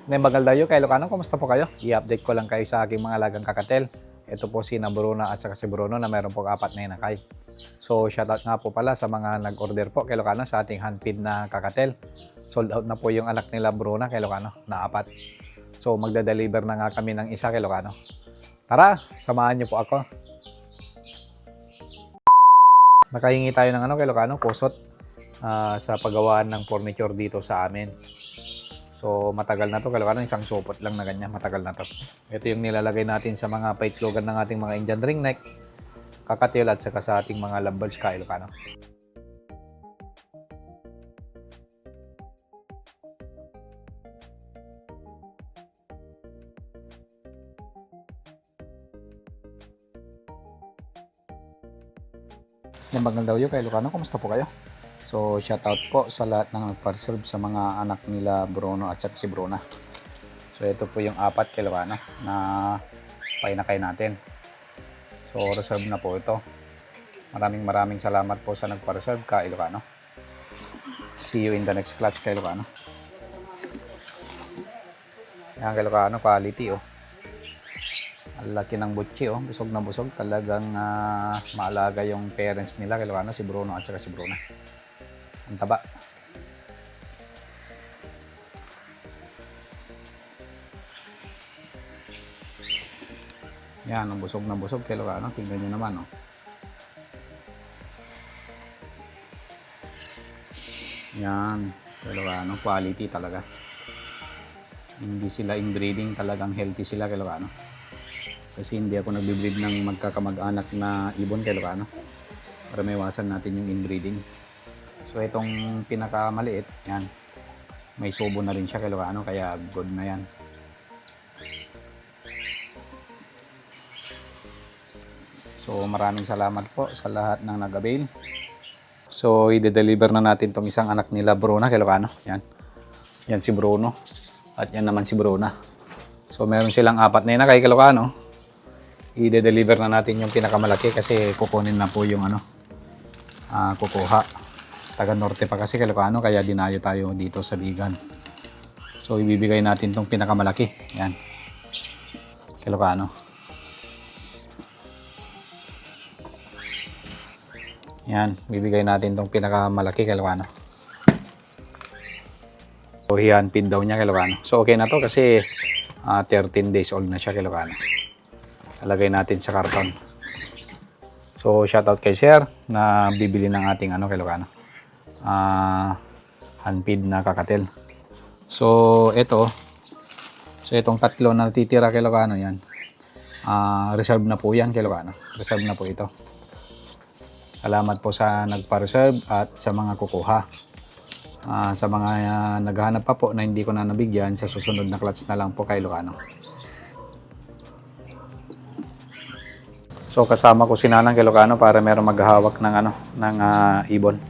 Nembagal dayo kay Ilocano, kumusta po kayo? I-update ko lang kayo sa aking mga alagang kakatel. Ito po si Bruna at saka si Bruno na meron po 4 na inakay. So shoutout nga po pala sa mga nag-order po kay Ilocano sa ating handfeed na kakatel. Sold out na po yung anak nila Bruna kay Ilocano na 4. So magda-deliver na nga kami ng isa kay Ilocano. Tara, samahan niyo po ako. Nakahingi tayo ng kay Ilocano, kusot sa paggawaan ng furniture dito sa amin. So matagal na to, kalawaan isang supot lang na ganyan, matagal na to. Ito yung nilalagay natin sa mga paitlogan ng ating mga Indian ring neck, kakatil at saka sa ating mga lovebirds kay Ilocano. Nambanggal daw yun kay Ilocano, kumusta po kayo? So, shoutout po sa lahat ng nagpa-reserve sa mga anak nila Bruno at si Bruna. So, ito po yung 4 kay Ilocano na painakay natin. So, reserve na po ito. Maraming salamat po sa nagpa-reserve kay Ilocano. See you in the next clutch kay Ilocano. Yan kay Ilocano, quality oh. Ang laki ng butchi oh, busog na busog. Talagang maalaga yung parents nila kay Ilocano, si Bruno at saka si Bruna. Ang taba. Yan, ang busog na busog kay Ilocano. Tingnan nyo naman, oh. Yan, kay Ilocano. Quality talaga. Hindi sila inbreeding. Talagang healthy sila kay Ilocano. Kasi hindi ako nagbe-breed ng magkakamag-anak na ibon kay Ilocano. Para maiwasan natin yung inbreeding. So itong pinakamaliit, yan. May subo na rin siya kay Ilocano, kaya good na yan. So maraming salamat po sa lahat ng nag-avail. So i-deliver na natin tong isang anak nila Bruna kay Ilocano. Yan. Yan si Bruno. At yan naman si Bruna. So meron silang 4 na inakay kay Ilocano. I-deliver na natin yung pinakamalaki kasi kukunin na po yung kukuha. Taga norte pa kasi kay Ilocano, kaya dinayo tayo dito sa Bigan. So ibibigay natin tong pinakamalaki. Yan. Kay Ilocano. Yan, bibigay natin tong pinakamalaki kay Ilocano. So hihanpid daw niya kay Ilocano. So okay na to kasi 13 days old na siya kay Ilocano. Lagay natin sa karton. So shoutout kay Sir na bibili ng ating kay Ilocano. Handfeed na kakatil. So ito. So itong 3 na natitira kay Ilocano yan. Reserve na po yan kay Ilocano. Reserve na po ito. Salamat po sa nagpa-reserve at sa mga kukuha. Sa mga naghahanap pa po na hindi ko na nabigyan, sa susunod na clutch na lang po kay Ilocano. So kasama ko si Nanang kay Ilocano para meron maghahawak ng ibon.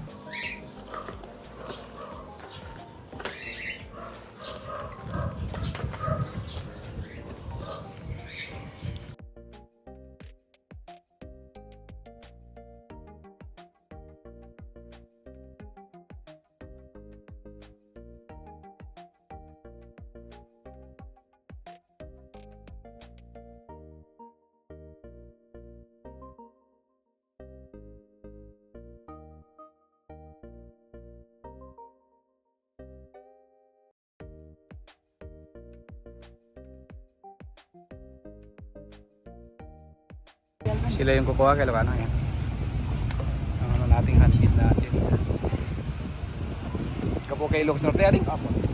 Sila yung kukuha kay Ilocano. Yan. Ang nating handfeed natin. Kapo kay Ilocos Norte. Ating? Apo.